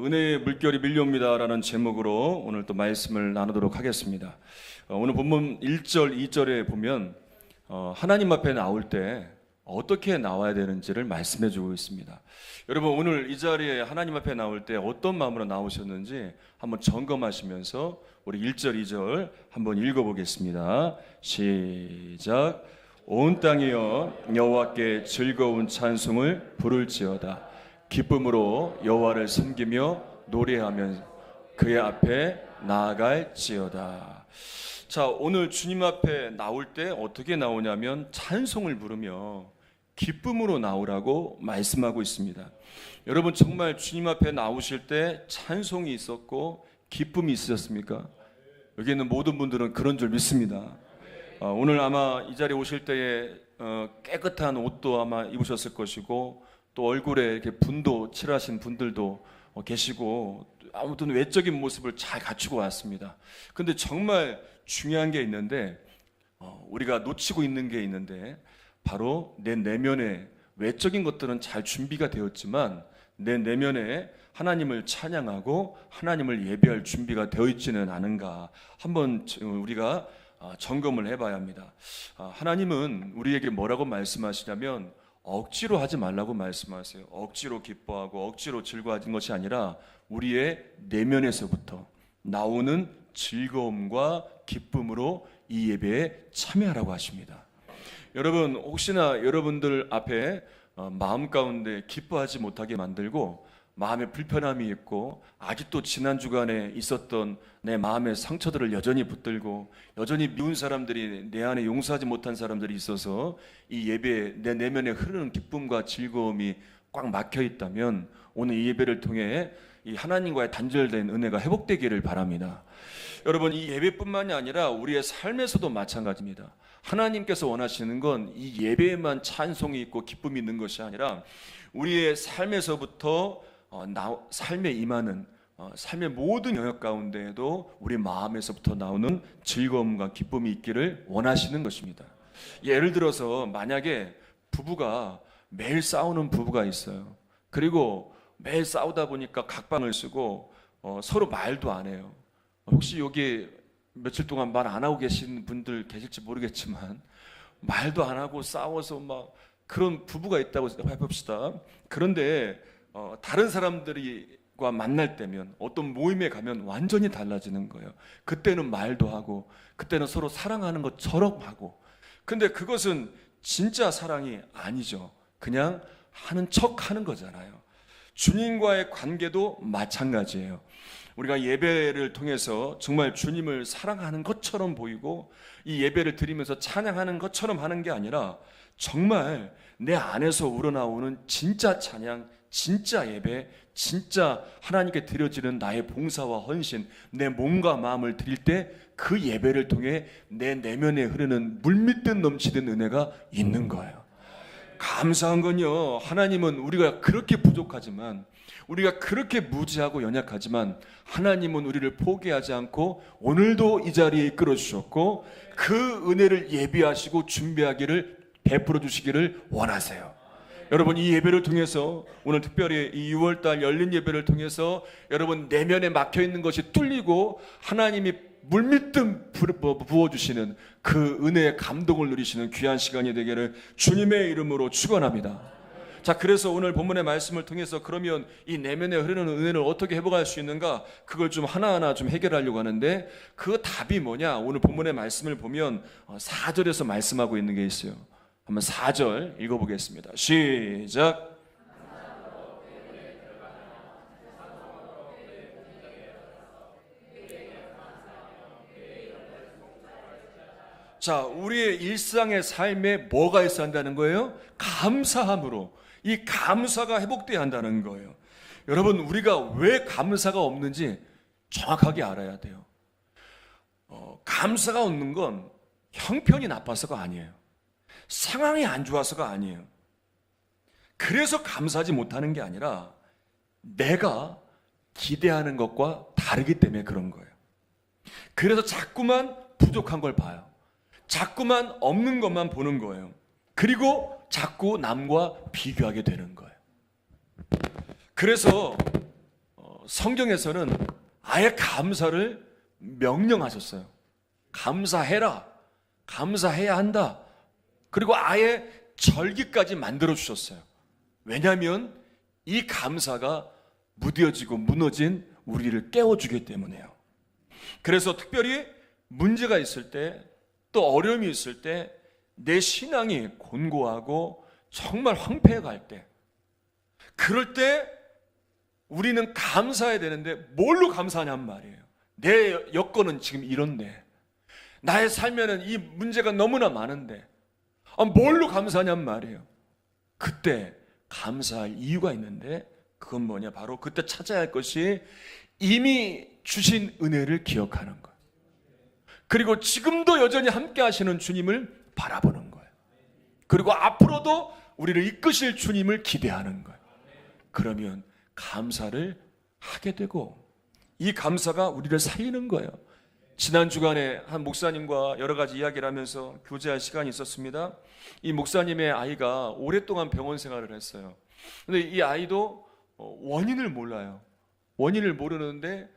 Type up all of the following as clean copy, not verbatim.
은혜의 물결이 밀려옵니다라는 제목으로 오늘 또 말씀을 나누도록 하겠습니다. 오늘 본문 1절, 2절에 보면 하나님 앞에 나올 때 어떻게 나와야 되는지를 말씀해 주고 있습니다. 여러분, 오늘 이 자리에 하나님 앞에 나올 때 어떤 마음으로 나오셨는지 한번 점검하시면서 우리 1절, 2절 한번 읽어보겠습니다. 시작. 온 땅이여 여호와께 즐거운 찬송을 부를지어다. 기쁨으로 여호와를 섬기며 노래하며 그의 앞에 나아갈지어다. 자, 오늘 주님 앞에 나올 때 어떻게 나오냐면 찬송을 부르며 기쁨으로 나오라고 말씀하고 있습니다. 여러분, 정말 주님 앞에 나오실 때 찬송이 있었고 기쁨이 있으셨습니까? 여기 있는 모든 분들은 그런 줄 믿습니다. 오늘 아마 이 자리에 오실 때에 깨끗한 옷도 아마 입으셨을 것이고 또 얼굴에 이렇게 분도 칠하신 분들도 계시고 아무튼 외적인 모습을 잘 갖추고 왔습니다. 근데 정말 중요한 게 있는데 우리가 놓치고 있는 게 있는데 바로 내 내면에 외적인 것들은 잘 준비가 되었지만 내 내면에 하나님을 찬양하고 하나님을 예배할 준비가 되어 있지는 않은가 한번 우리가 점검을 해봐야 합니다. 하나님은 우리에게 뭐라고 말씀하시냐면 억지로 하지 말라고 말씀하세요. 억지로 기뻐하고 억지로 즐거워하는 것이 아니라 우리의 내면에서부터 나오는 즐거움과 기쁨으로 이 예배에 참여하라고 하십니다. 여러분, 혹시나 여러분들 앞에 마음 가운데 기뻐하지 못하게 만들고 마음에 불편함이 있고 아직도 지난 주간에 있었던 내 마음의 상처들을 여전히 붙들고 여전히 미운 사람들이 내 안에 용서하지 못한 사람들이 있어서 이 예배에 내 내면에 흐르는 기쁨과 즐거움이 꽉 막혀 있다면 오늘 이 예배를 통해 이 하나님과의 단절된 은혜가 회복되기를 바랍니다. 여러분, 이 예배뿐만이 아니라 우리의 삶에서도 마찬가지입니다. 하나님께서 원하시는 건 이 예배에만 찬송이 있고 기쁨이 있는 것이 아니라 우리의 삶에서부터 삶에 임하는 삶의 모든 영역 가운데에도 우리 마음에서부터 나오는 즐거움과 기쁨이 있기를 원하시는 것입니다. 예를 들어서 만약에 부부가 매일 싸우는 부부가 있어요. 그리고 매일 싸우다 보니까 각방을 쓰고 서로 말도 안 해요. 혹시 여기 며칠 동안 말 안 하고 계신 분들 계실지 모르겠지만 말도 안 하고 싸워서 막 그런 부부가 있다고 해봅시다. 그런데 다른 사람들과 만날 때면 어떤 모임에 가면 완전히 달라지는 거예요. 그때는 말도 하고 그때는 서로 사랑하는 것처럼 하고, 근데 그것은 진짜 사랑이 아니죠. 그냥 하는 척 하는 거잖아요. 주님과의 관계도 마찬가지예요. 우리가 예배를 통해서 정말 주님을 사랑하는 것처럼 보이고 이 예배를 드리면서 찬양하는 것처럼 하는 게 아니라 정말 내 안에서 우러나오는 진짜 찬양, 진짜 예배, 진짜 하나님께 드려지는 나의 봉사와 헌신, 내 몸과 마음을 드릴 때 그 예배를 통해 내 내면에 흐르는 물밀듯 넘치는 은혜가 있는 거예요. 감사한 건요, 하나님은 우리가 그렇게 부족하지만, 우리가 그렇게 무지하고 연약하지만 하나님은 우리를 포기하지 않고 오늘도 이 자리에 이끌어 주셨고 그 은혜를 예비하시고 준비하기를 베풀어 주시기를 원하세요. 여러분, 이 예배를 통해서 오늘 특별히 이 6월달 열린 예배를 통해서 여러분 내면에 막혀있는 것이 뚫리고 하나님이 물밀듯 부어주시는 그 은혜의 감동을 누리시는 귀한 시간이 되기를 주님의 이름으로 축원합니다. 자, 그래서 오늘 본문의 말씀을 통해서 그러면 이 내면에 흐르는 은혜를 어떻게 회복할 수 있는가, 그걸 좀 하나하나 좀 해결하려고 하는데 그 답이 뭐냐, 오늘 본문의 말씀을 보면 4절에서 말씀하고 있는 게 있어요. 한번 4절 읽어보겠습니다. 시작. 자, 우리의 일상의 삶에 뭐가 있어야 한다는 거예요? 감사함으로. 이 감사가 회복돼야 한다는 거예요. 여러분, 우리가 왜 감사가 없는지 정확하게 알아야 돼요. 감사가 없는 건 형편이 나빠서가 아니에요. 상황이 안 좋아서가 아니에요. 그래서 감사하지 못하는 게 아니라 내가 기대하는 것과 다르기 때문에 그런 거예요. 그래서 자꾸만 부족한 걸 봐요. 자꾸만 없는 것만 보는 거예요. 그리고 자꾸 남과 비교하게 되는 거예요. 그래서 성경에서는 아예 감사를 명령하셨어요. 감사해라. 감사해야 한다. 그리고 아예 절기까지 만들어 주셨어요. 왜냐하면 이 감사가 무뎌지고 무너진 우리를 깨워주기 때문에요. 그래서 특별히 문제가 있을 때, 또 어려움이 있을 때, 내 신앙이 곤고하고 정말 황폐해 갈 때, 그럴 때 우리는 감사해야 되는데 뭘로 감사하냔 말이에요. 내 여건은 지금 이런데, 나의 삶에는 이 문제가 너무나 많은데 뭘로 감사하냔 말이에요. 그때 감사할 이유가 있는데, 그건 뭐냐, 바로 그때 찾아야 할 것이 이미 주신 은혜를 기억하는 거예요. 그리고 지금도 여전히 함께 하시는 주님을 바라보는 거예요. 그리고 앞으로도 우리를 이끄실 주님을 기대하는 거예요. 그러면 감사를 하게 되고, 이 감사가 우리를 살리는 거예요. 지난 주간에 한 목사님과 여러 가지 이야기를 하면서 교제할 시간이 있었습니다. 이 목사님의 아이가 오랫동안 병원 생활을 했어요. 근데 이 아이도 원인을 몰라요. 원인을 모르는데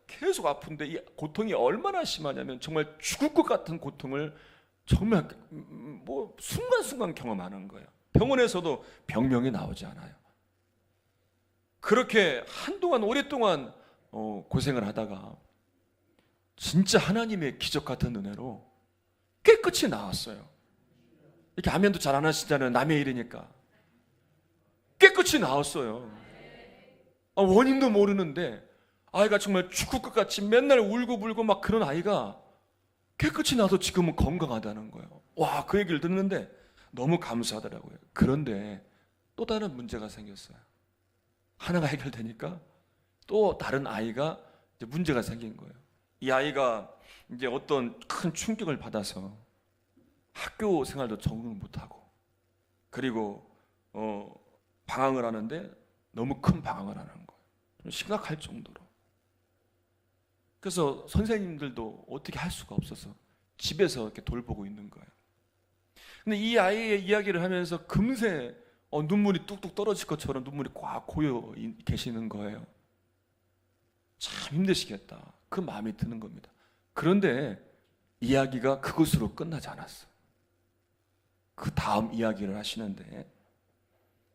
계속 아픈데 이 고통이 얼마나 심하냐면 정말 죽을 것 같은 고통을 정말 뭐 순간순간 경험하는 거예요. 병원에서도 병명이 나오지 않아요. 그렇게 한동안 오랫동안 고생을 하다가 진짜 하나님의 기적 같은 은혜로 깨끗이 나았어요. 이렇게 아멘도 잘 안 하시잖아요. 남의 일이니까. 깨끗이 나았어요. 원인도 모르는데 아이가 정말 죽을 것 같이 맨날 울고불고 막 그런 아이가 깨끗이 나서 지금은 건강하다는 거예요. 와, 그 얘기를 듣는데 너무 감사하더라고요. 그런데 또 다른 문제가 생겼어요. 하나가 해결되니까 또 다른 아이가 이제 문제가 생긴 거예요. 이 아이가 이제 어떤 큰 충격을 받아서 학교 생활도 적응을 못하고, 그리고 방황을 하는데 너무 큰 방황을 하는 거예요. 좀 심각할 정도로. 그래서 선생님들도 어떻게 할 수가 없어서 집에서 이렇게 돌보고 있는 거예요. 근데 이 아이의 이야기를 하면서 금세 눈물이 뚝뚝 떨어질 것처럼 눈물이 꽉 고여 계시는 거예요. 참 힘드시겠다, 그 마음이 드는 겁니다. 그런데 이야기가 그것으로 끝나지 않았어요. 그 다음 이야기를 하시는데,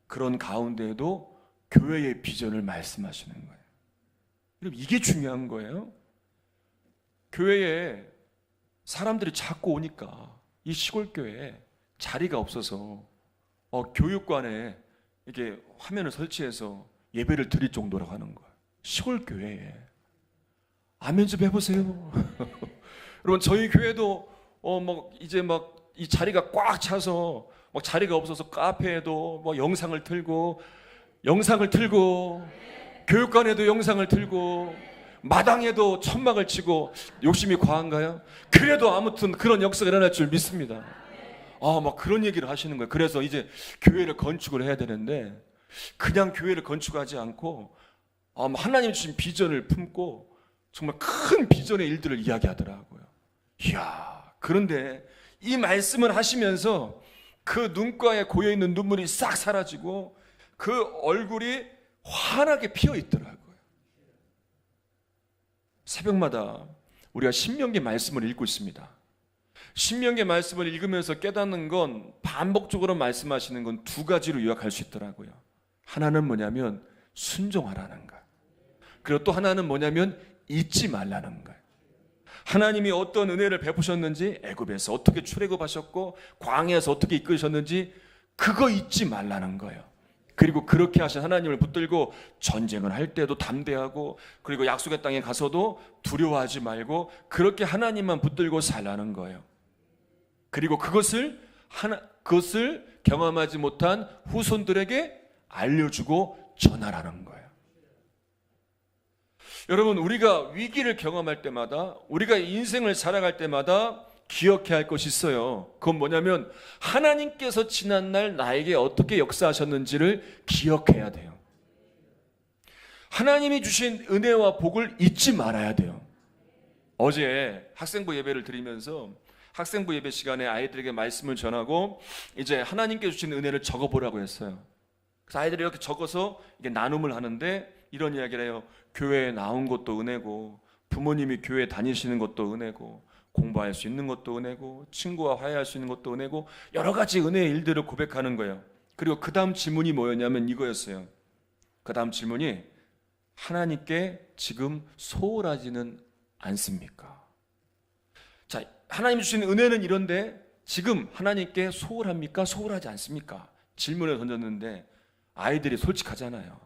그런 가운데에도 교회의 비전을 말씀하시는 거예요. 여러분, 이게 중요한 거예요. 교회에 사람들이 자꾸 오니까 이 시골 교회에 자리가 없어서 교육관에 이렇게 화면을 설치해서 예배를 드릴 정도라고 하는 거예요. 시골 교회에. 아멘 좀 해보세요. 여러분, 저희 교회도 이제 이 자리가 꽉 차서 자리가 없어서 카페에도 영상을 틀고 교육관에도 영상을 틀고 마당에도 천막을 치고. 욕심이 과한가요? 그래도 아무튼 그런 역사가 일어날 줄 믿습니다. 그런 얘기를 하시는 거예요. 그래서 이제 교회를 건축을 해야 되는데 그냥 교회를 건축하지 않고 하나님 주신 비전을 품고 정말 큰 비전의 일들을 이야기하더라고요. 이야, 그런데 이 말씀을 하시면서 그 눈가에 고여있는 눈물이 싹 사라지고 그 얼굴이 환하게 피어있더라고요. 새벽마다 우리가 신명기 말씀을 읽고 있습니다. 신명기 말씀을 읽으면서 깨닫는 건, 반복적으로 말씀하시는 건 두 가지로 요약할 수 있더라고요. 하나는 뭐냐면 순종하라는 거, 그리고 또 하나는 뭐냐면 잊지 말라는 거예요. 하나님이 어떤 은혜를 베푸셨는지, 애굽에서 어떻게 출애굽하셨고 광야에서 어떻게 이끄셨는지 그거 잊지 말라는 거예요. 그리고 그렇게 하신 하나님을 붙들고 전쟁을 할 때도 담대하고, 그리고 약속의 땅에 가서도 두려워하지 말고 그렇게 하나님만 붙들고 살라는 거예요. 그리고 그것을 경험하지 못한 후손들에게 알려주고 전하라는 거예요. 여러분, 우리가 위기를 경험할 때마다, 우리가 인생을 살아갈 때마다 기억해야 할 것이 있어요. 그건 뭐냐면 하나님께서 지난날 나에게 어떻게 역사하셨는지를 기억해야 돼요. 하나님이 주신 은혜와 복을 잊지 말아야 돼요. 어제 학생부 예배를 드리면서 학생부 예배 시간에 아이들에게 말씀을 전하고 이제 하나님께 주신 은혜를 적어보라고 했어요. 그래서 아이들이 이렇게 적어서 이게 나눔을 하는데 이런 이야기를 해요. 교회에 나온 것도 은혜고, 부모님이 교회 다니시는 것도 은혜고, 공부할 수 있는 것도 은혜고, 친구와 화해할 수 있는 것도 은혜고, 여러 가지 은혜의 일들을 고백하는 거예요. 그리고 그 다음 질문이 뭐였냐면 이거였어요. 그 다음 질문이, 하나님께 지금 소홀하지는 않습니까? 자, 하나님 주신 은혜는 이런데 지금 하나님께 소홀합니까? 소홀하지 않습니까? 질문을 던졌는데 아이들이 솔직하잖아요.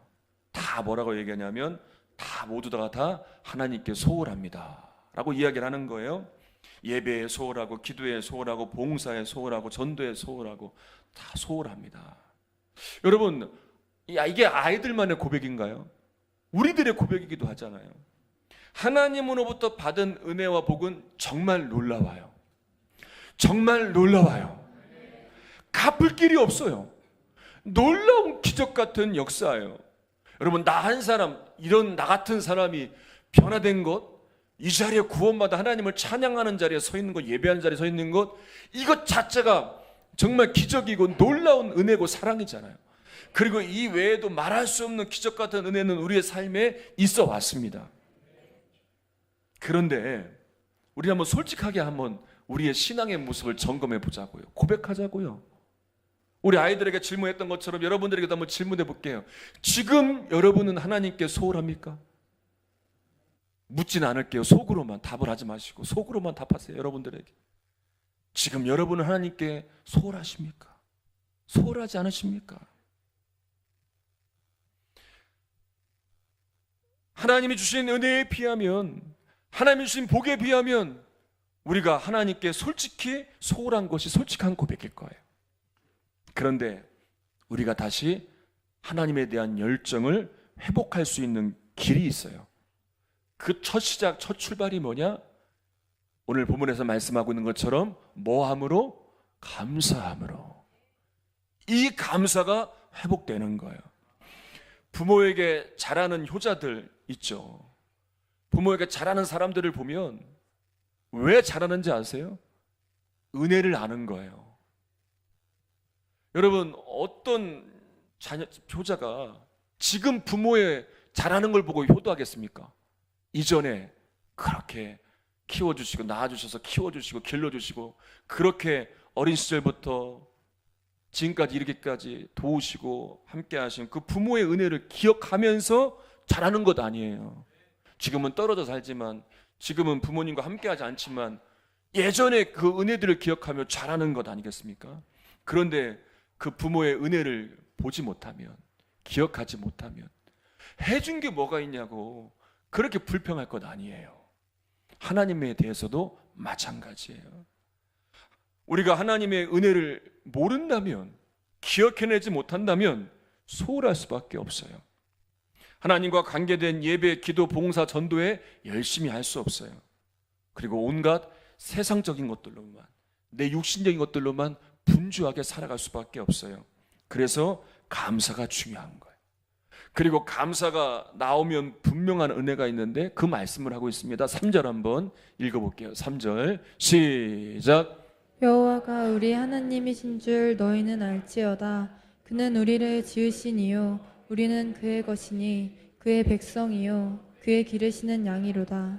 다 뭐라고 얘기하냐면 다 모두 다 하나님께 소홀합니다 라고 이야기를 하는 거예요. 예배에 소홀하고, 기도에 소홀하고, 봉사에 소홀하고, 전도에 소홀하고, 다 소홀합니다. 여러분, 이게 아이들만의 고백인가요? 우리들의 고백이기도 하잖아요. 하나님으로부터 받은 은혜와 복은 정말 놀라워요. 정말 놀라워요. 갚을 길이 없어요. 놀라운 기적 같은 역사예요. 여러분, 나 한 사람, 이런 나 같은 사람이 변화된 것, 이 자리에 구원받아 하나님을 찬양하는 자리에 서 있는 것, 예배하는 자리에 서 있는 것, 이것 자체가 정말 기적이고 놀라운 은혜고 사랑이잖아요. 그리고 이 외에도 말할 수 없는 기적 같은 은혜는 우리의 삶에 있어 왔습니다. 그런데 우리 한번 솔직하게 한번 우리의 신앙의 모습을 점검해 보자고요. 고백하자고요. 우리 아이들에게 질문했던 것처럼 여러분들에게도 한번 질문해 볼게요. 지금 여러분은 하나님께 소홀합니까? 묻진 않을게요. 속으로만 답을 하지 마시고 속으로만 답하세요. 여러분들에게. 지금 여러분은 하나님께 소홀하십니까? 소홀하지 않으십니까? 하나님이 주신 은혜에 비하면, 하나님이 주신 복에 비하면 우리가 하나님께 솔직히 소홀한 것이 솔직한 고백일 거예요. 그런데 우리가 다시 하나님에 대한 열정을 회복할 수 있는 길이 있어요. 그 첫 시작, 첫 출발이 뭐냐? 오늘 본문에서 말씀하고 있는 것처럼 뭐함으로? 감사함으로. 이 감사가 회복되는 거예요. 부모에게 잘하는 효자들 있죠. 부모에게 잘하는 사람들을 보면 왜 잘하는지 아세요? 은혜를 아는 거예요. 여러분, 어떤 효자가 지금 부모의 잘하는 걸 보고 효도하겠습니까? 이전에 그렇게 키워주시고 낳아주셔서 키워주시고 길러주시고 그렇게 어린 시절부터 지금까지 이르기까지 도우시고 함께 하신 그 부모의 은혜를 기억하면서 잘하는 것 아니에요. 지금은 떨어져 살지만, 지금은 부모님과 함께 하지 않지만 예전에 그 은혜들을 기억하며 잘하는 것 아니겠습니까? 그런데 그 부모의 은혜를 보지 못하면, 기억하지 못하면 해준 게 뭐가 있냐고 그렇게 불평할 것 아니에요. 하나님에 대해서도 마찬가지예요. 우리가 하나님의 은혜를 모른다면, 기억해내지 못한다면 소홀할 수밖에 없어요. 하나님과 관계된 예배, 기도, 봉사, 전도에 열심히 할 수 없어요. 그리고 온갖 세상적인 것들로만, 내 육신적인 것들로만 분주하게 살아갈 수밖에 없어요. 그래서 감사가 중요한 거예요. 그리고 감사가 나오면 분명한 은혜가 있는데 그 말씀을 하고 있습니다. 3절 한번 읽어볼게요. 3절 시작. 여호와가 우리 하나님이신 줄 너희는 알지어다. 그는 우리를 지으신 이요 우리는 그의 것이니 그의 백성이요 그의 기르시는 양이로다.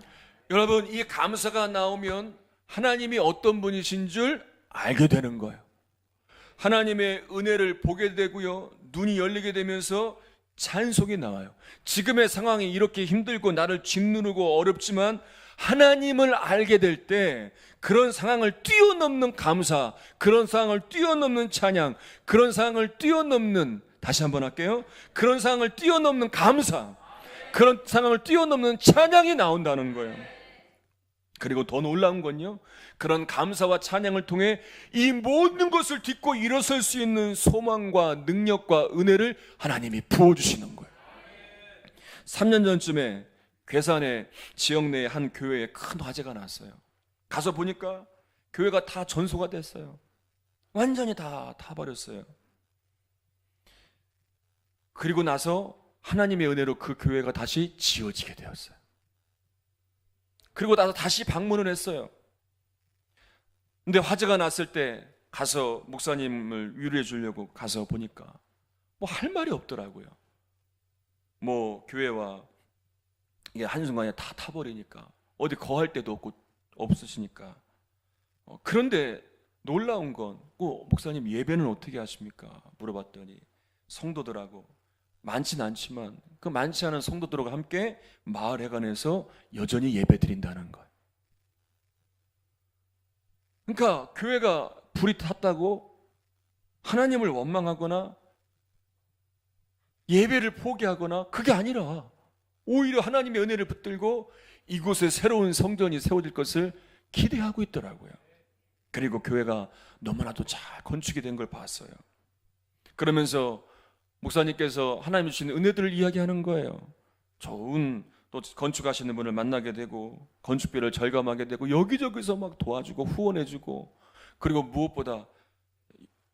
여러분, 이 감사가 나오면 하나님이 어떤 분이신 줄 알게 되는 거예요. 하나님의 은혜를 보게 되고요, 눈이 열리게 되면서 찬송이 나와요. 지금의 상황이 이렇게 힘들고 나를 짓누르고 어렵지만 하나님을 알게 될 때 그런 상황을 뛰어넘는 감사, 그런 상황을 뛰어넘는 찬양, 그런 상황을 뛰어넘는, 다시 한번 할게요, 그런 상황을 뛰어넘는 감사, 그런 상황을 뛰어넘는 찬양이 나온다는 거예요. 그리고 더 놀라운 건요, 그런 감사와 찬양을 통해 이 모든 것을 딛고 일어설 수 있는 소망과 능력과 은혜를 하나님이 부어주시는 거예요. 3년 전쯤에 괴산의 지역 내의 한 교회에 큰 화재가 났어요. 가서 보니까 교회가 다 전소가 됐어요. 완전히 다 타버렸어요. 그리고 나서 하나님의 은혜로 그 교회가 다시 지어지게 되었어요. 그리고 나서 다시 방문을 했어요. 근데 화재가 났을 때 가서 목사님을 위로해 주려고 가서 보니까 뭐 할 말이 없더라고요. 뭐 교회와 이게 한순간에 다 타버리니까 어디 거할 데도 없으시니까. 그런데 놀라운 건 목사님 예배는 어떻게 하십니까? 물어봤더니 성도들하고 많진 않지만 그 많지 않은 성도들과 함께 마을 회관에서 여전히 예배 드린다는 거예요. 그러니까 교회가 불이 탔다고 하나님을 원망하거나 예배를 포기하거나 그게 아니라 오히려 하나님의 은혜를 붙들고 이곳에 새로운 성전이 세워질 것을 기대하고 있더라고요. 그리고 교회가 너무나도 잘 건축이 된 걸 봤어요. 그러면서 목사님께서 하나님 주신 은혜들을 이야기하는 거예요. 좋은 또 건축하시는 분을 만나게 되고 건축비를 절감하게 되고 여기저기서 막 도와주고 후원해주고, 그리고 무엇보다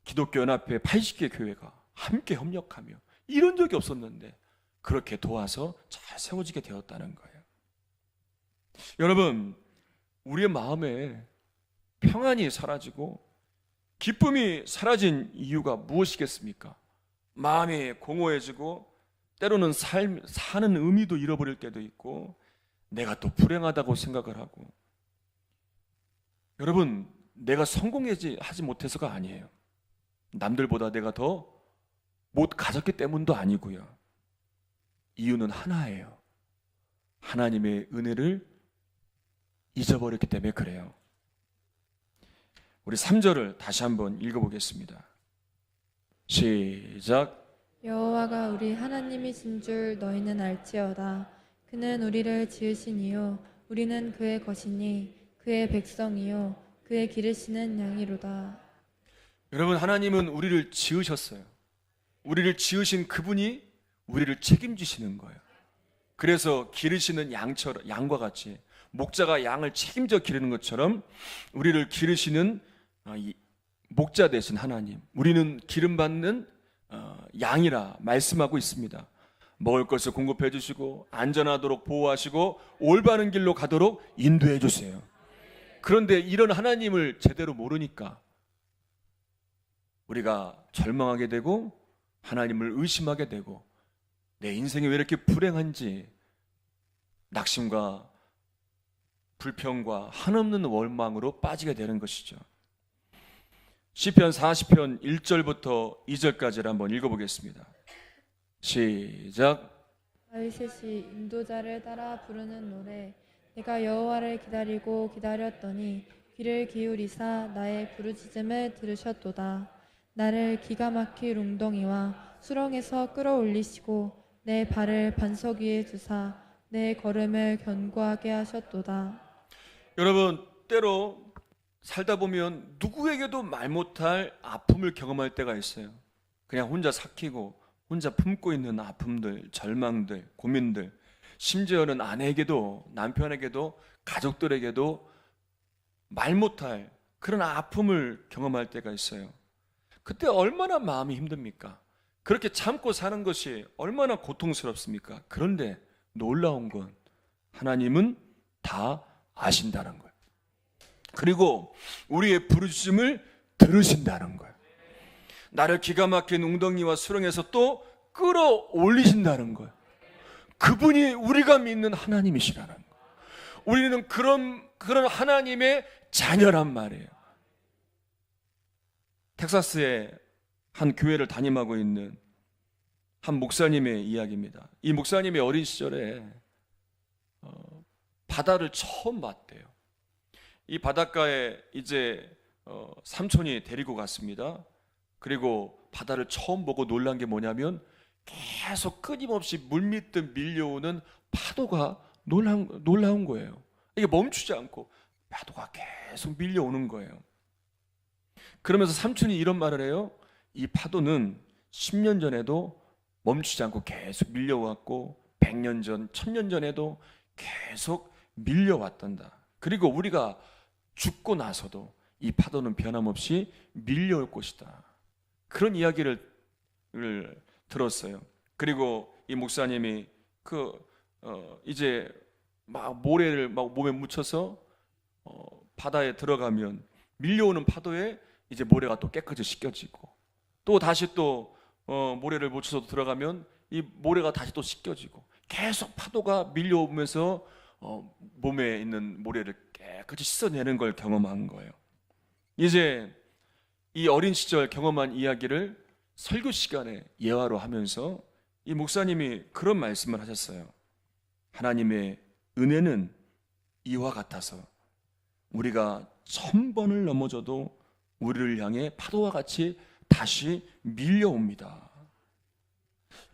기독교 연합회 80개 교회가 함께 협력하며 이런 적이 없었는데 그렇게 도와서 잘 세워지게 되었다는 거예요. 여러분, 우리의 마음에 평안이 사라지고 기쁨이 사라진 이유가 무엇이겠습니까? 마음이 공허해지고 때로는 사는 의미도 잃어버릴 때도 있고 내가 또 불행하다고 생각을 하고. 여러분, 내가 성공하지 못해서가 아니에요. 남들보다 내가 더 못 가졌기 때문도 아니고요. 이유는 하나예요. 하나님의 은혜를 잊어버렸기 때문에 그래요. 우리 3절을 다시 한번 읽어보겠습니다. 시작. 여호와가 우리 하나님이신 줄 너희는 알지어다. 그는 우리를 지으신 이요 우리는 그의 것이니 그의 백성이요 그의 기르시는 양이로다. 여러분, 하나님은 우리를 지으셨어요. 우리를 지으신 그분이 우리를 책임지시는 거예요. 그래서 기르시는 양과 같이 목자가 양을 책임져 기르는 것처럼 우리를 기르시는 목자 되신 하나님, 우리는 기름받는 양이라 말씀하고 있습니다. 먹을 것을 공급해 주시고 안전하도록 보호하시고 올바른 길로 가도록 인도해 주세요. 그런데 이런 하나님을 제대로 모르니까 우리가 절망하게 되고 하나님을 의심하게 되고 내 인생이 왜 이렇게 불행한지 낙심과 불평과 한없는 원망으로 빠지게 되는 것이죠. 시편 40편 1절부터 2절까지를 한번 읽어보겠습니다. 시작. 다윗이 인도자를 따라 부르는 노래. 내가 여호와를 기다리고 기다렸더니 귀를 기울이사 나의 부르짖음을 들으셨도다. 나를 기가 막힐 웅덩이와 수렁에서 끌어올리시고 내 발을 반석 위에 두사 내 걸음을 견고하게 하셨도다. 여러분, 때로 살다 보면 누구에게도 말 못할 아픔을 경험할 때가 있어요. 그냥 혼자 삭히고 혼자 품고 있는 아픔들, 절망들, 고민들, 심지어는 아내에게도 남편에게도 가족들에게도 말 못할 그런 아픔을 경험할 때가 있어요. 그때 얼마나 마음이 힘듭니까? 그렇게 참고 사는 것이 얼마나 고통스럽습니까? 그런데 놀라운 건 하나님은 다 아신다는 거예요. 그리고 우리의 부르짖음을 들으신다는 거예요. 나를 기가 막힌 웅덩이와 수렁에서 또 끌어올리신다는 거예요. 그분이 우리가 믿는 하나님이시라는 거예요. 우리는 그런 하나님의 자녀란 말이에요. 텍사스의 한 교회를 담임하고 있는 한 목사님의 이야기입니다. 이 목사님의 어린 시절에 바다를 처음 봤대요. 이 바닷가에 이제 삼촌이 데리고 갔습니다. 그리고 바다를 처음 보고 놀란 게 뭐냐면 계속 끊임없이 물밀듯 밀려오는 파도가 놀라운 거예요. 이게 멈추지 않고 파도가 계속 밀려오는 거예요. 그러면서 삼촌이 이런 말을 해요. 이 파도는 10년 전에도 멈추지 않고 계속 밀려왔고 100년 전, 1000년 전에도 계속 밀려왔단다. 그리고 우리가 죽고 나서도 이 파도는 변함없이 밀려올 것이다. 그런 이야기를 들었어요. 그리고 이 목사님이 이제 막 모래를 막 몸에 묻혀서 바다에 들어가면 밀려오는 파도에 이제 모래가 또 깨끗이 씻겨지고 또 다시 또 모래를 묻혀서 들어가면 이 모래가 다시 또 씻겨지고 계속 파도가 밀려오면서 몸에 있는 모래를 깨끗이 씻어내는 걸 경험한 거예요. 이제 이 어린 시절 경험한 이야기를 설교 시간에 예화로 하면서 이 목사님이 그런 말씀을 하셨어요. 하나님의 은혜는 이와 같아서 우리가 1000번을 넘어져도 우리를 향해 파도와 같이 다시 밀려옵니다.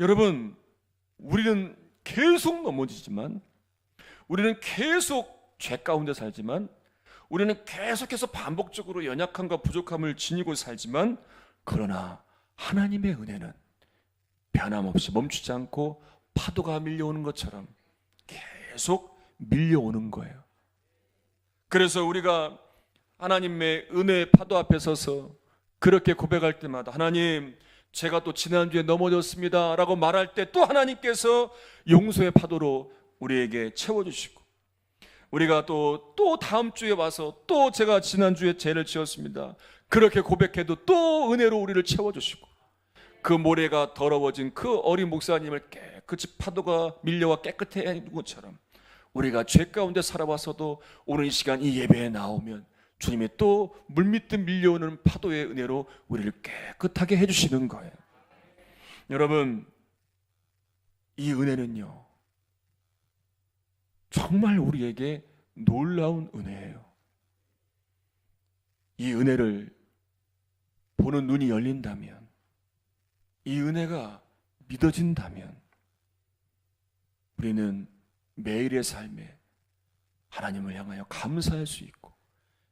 여러분, 우리는 계속 넘어지지만, 우리는 계속 죄 가운데 살지만, 우리는 계속해서 반복적으로 연약함과 부족함을 지니고 살지만, 그러나 하나님의 은혜는 변함없이 멈추지 않고 파도가 밀려오는 것처럼 계속 밀려오는 거예요. 그래서 우리가 하나님의 은혜의 파도 앞에 서서 그렇게 고백할 때마다 하나님, 제가 또 지난주에 넘어졌습니다 라고 말할 때 또 하나님께서 용서의 파도로 우리에게 채워주시고, 우리가 또 다음 주에 와서 또 제가 지난주에 죄를 지었습니다 그렇게 고백해도 또 은혜로 우리를 채워주시고, 그 모래가 더러워진 그 어린 목사님을 깨끗이 파도가 밀려와 깨끗해 하는 것처럼 우리가 죄 가운데 살아와서도 오늘 이 시간 이 예배에 나오면 주님이 또 물밑듯 밀려오는 파도의 은혜로 우리를 깨끗하게 해주시는 거예요. 여러분, 이 은혜는요 정말 우리에게 놀라운 은혜예요. 이 은혜를 보는 눈이 열린다면, 이 은혜가 믿어진다면 우리는 매일의 삶에 하나님을 향하여 감사할 수 있고,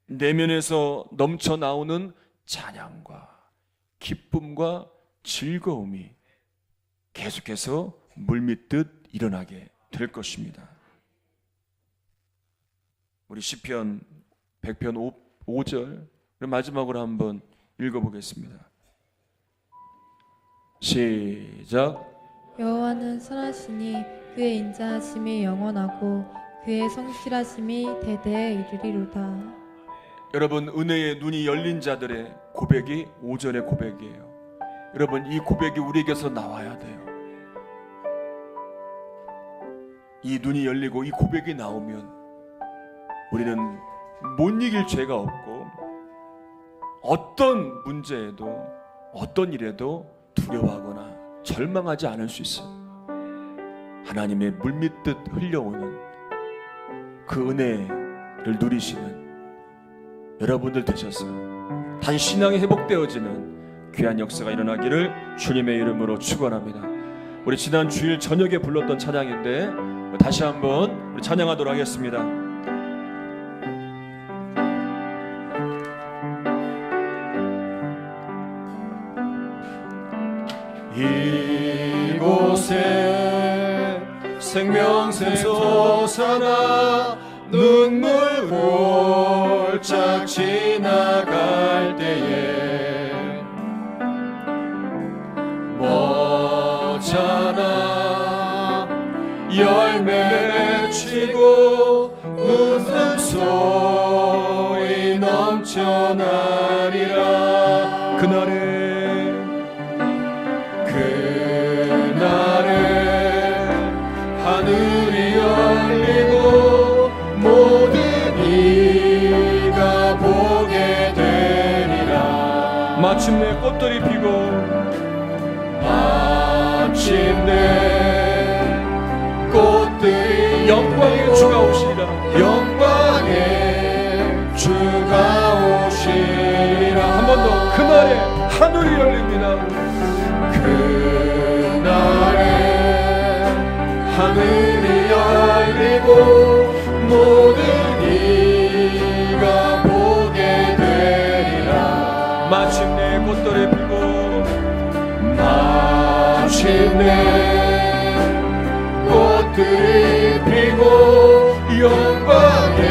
내면에서 넘쳐나오는 찬양과 기쁨과 즐거움이 계속해서 물밀듯 일어나게 될 것입니다. 우리 시편 100편 5절 마지막으로 한번 읽어보겠습니다. 시작. 여호와는 선하시니 그의 인자하심이 영원하고 그의 성실하심이 대대에 이르리로다. 여러분, 은혜의 눈이 열린 자들의 고백이 5절의 고백이에요. 여러분, 이 고백이 우리에게서 나와야 돼요. 이 눈이 열리고 이 고백이 나오면 우리는 못 이길 죄가 없고, 어떤 문제에도 어떤 일에도 두려워하거나 절망하지 않을 수 있어요. 하나님의 물밀듯 흘려오는 그 은혜를 누리시는 여러분들 되셔서 다시 신앙이 회복되어지는 귀한 역사가 일어나기를 주님의 이름으로 축원합니다. 우리 지난 주일 저녁에 불렀던 찬양인데 다시 한번 우리 찬양하도록 하겠습니다. 이곳에 생명샘 솟아나 눈물 홀짝 지나갈 때에 멋잖아 열매 맺히고 웃음소리 넘쳐나리라. 그날에 하늘이 열리고 모든 이가 보게 되리라. 마침내 꽃들이 피고 마침내 꽃들이 영광의 주가 오시리라. 영광의 주가 오시리라. 한 번 더. 그날에 하늘이 열립니다. 그날에 하늘이 열리고 모든 이가 보게 되리라. 마침내 꽃들이 피고 마침내 꽃들이 피고 영광의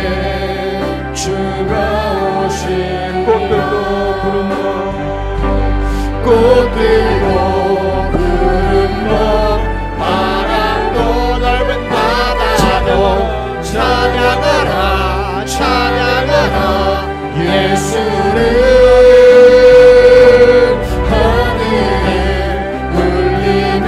주가 오신 꽃들도 부르며 꽃들도 부르며 바람도 넓은 바다도 찬양하라 찬양하라 예수를 하늘에 울리며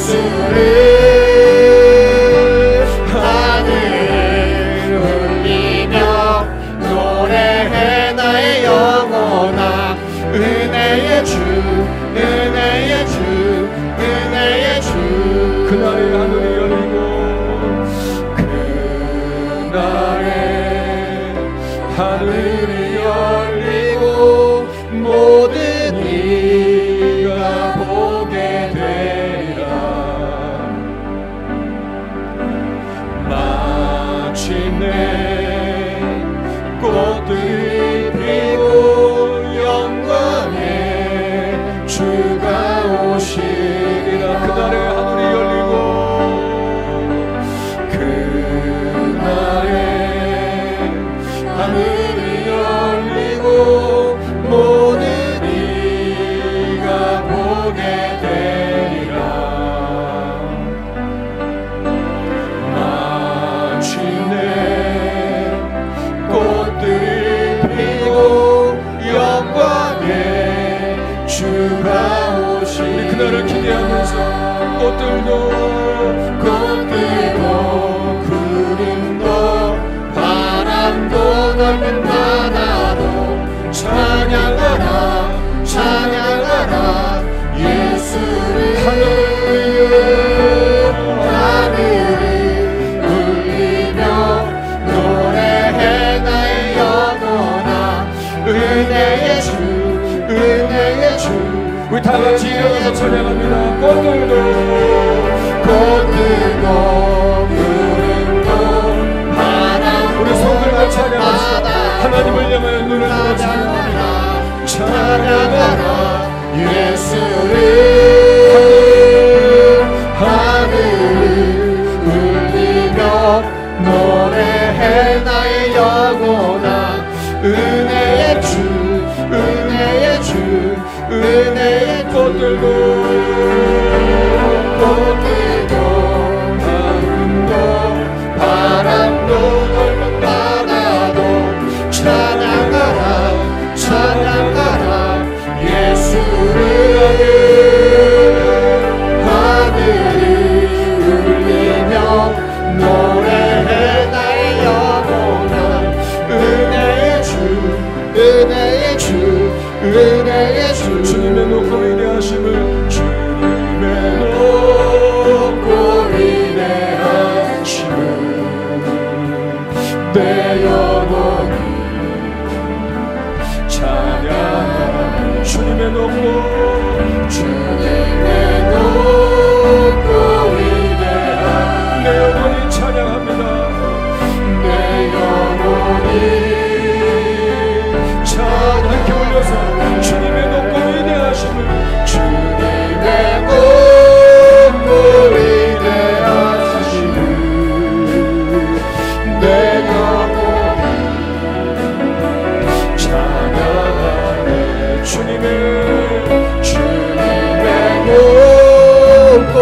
예수를 하늘을 울리며 노래해 나의 영혼아 은혜의 주 은혜의 주 은혜의 주 그날의 하늘이 열리고 그날에 하늘이 열리고 모든 이가 보게 되리라 마침내 꽃들이 피고 영광의 주가 오시리라 그날의 하늘이 열리고 그날에 하늘이 열리고 모든 이가 보게 되리라 마침내 꽃들이 피고 영광의 주가 오시리라 그날을 기대하면서 꽃들도 구름도 바람도 넓은 바다도 찬양하라 찬양하라 예수를 하늘을 울리며 노래해 나의 영혼아 은혜의 주 은혜의 주 우리 다 같이 일어나서 찬양합니다. 꽃들도 구름도 바람도 우리 손들과 찬양합시다. 하나님을 향하여 눈을 들어주며 찬양하라 예수를 하늘을 울리며 노래해 나의 영혼아 은혜의 주 은혜의 주 은혜의 꽃들도 구름도 바람도 넓은 바다도 찬양하라 찬양하라 예수를 하늘을 울리며 노래해 나의 영혼아 은혜의 주 은혜의 주 은혜의 주 주님의 높고 위대하심을 주님의 높고 위대하심을 내 영혼이 찬양하라 주님의 높고 높고 위대하심을 내 영혼이 찬양합니다. 내 영혼이 찬양케 올려서 주님의 높고 위대하심을 주님의 높고 위대하심을 내 영혼이 찬양하네 주님의 높고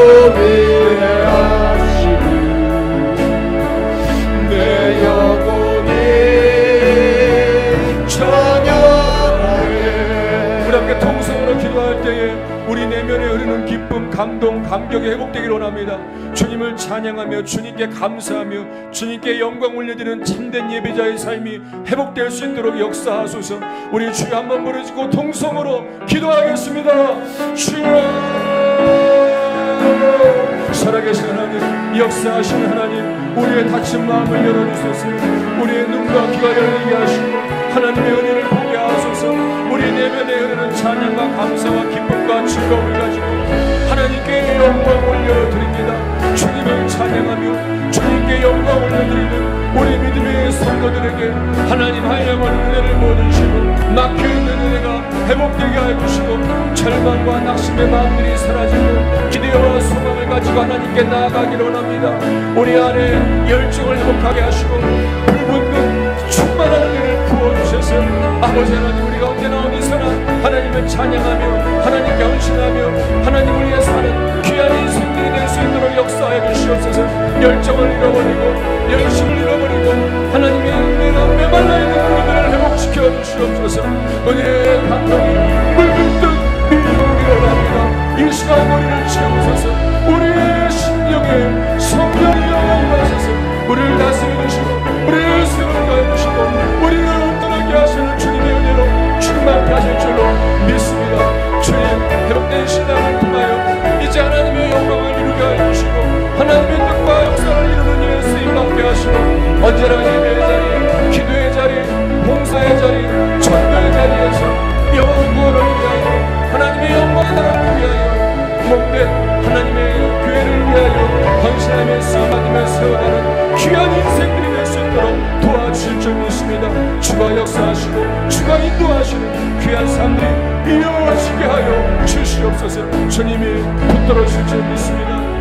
위대하심을 내 영혼이 찬양하네 우리 함께 통성으로 기도할 때에 우리 내면에 흐르는 기쁨, 감동, 감격이 회복되기를 원합니다. 주님을 찬양하며 주님께 감사하며 주님께 영광 올려드리는 참된 예배자의 삶이 회복될 수 있도록 역사하소서. 우리 주여 한번 부르짖고 통성으로 기도하겠습니다. 주여 살아계신 하나님, 역사하신 하나님, 우리의 닫힌 마음을 열어주소서. 우리의 눈과 귀가 열리게 하시고 하나님의 은혜를 보게 하소서. 우리 내면에 흐르는 찬양과 감사와 기쁨과 즐거움을 가지고 하나님께 영광 올려드립니다. 주님을 찬양하며 주님께 영광 올려드리는 우리 믿음의 성도들에게 하나님 한영원 은혜를 모으시고 막혀있는 은혜가 회복되게 해주시고 절망과 낙심의 마음들이 사라지고 기대와 소망을 가지고 하나님께 나아가기를 원합니다. 우리 안에 열정을 회복하게 하시고 불붙는 충만한 은혜를 부어주셔서 아버지 하나님, 우리가 언제나 어디서나 하나님을 찬양하며 하나님께 헌신하며 하나님을 위해 사는 귀한 인생들이 될 수 있도록 역사해 주시옵소서. 열정을 잃어버리고 열심을 잃어버리고 하나님의 은혜가 메말라 있는 우리들을 회복시켜 주시옵소서. 은혜의 감동이 물들듯 밀어오기를 원합니다. 이 시간 머리를 채우소서. 우리 나아가시게 하여 주시옵소서. 주님이 붙들어 주실 줄 믿습니다.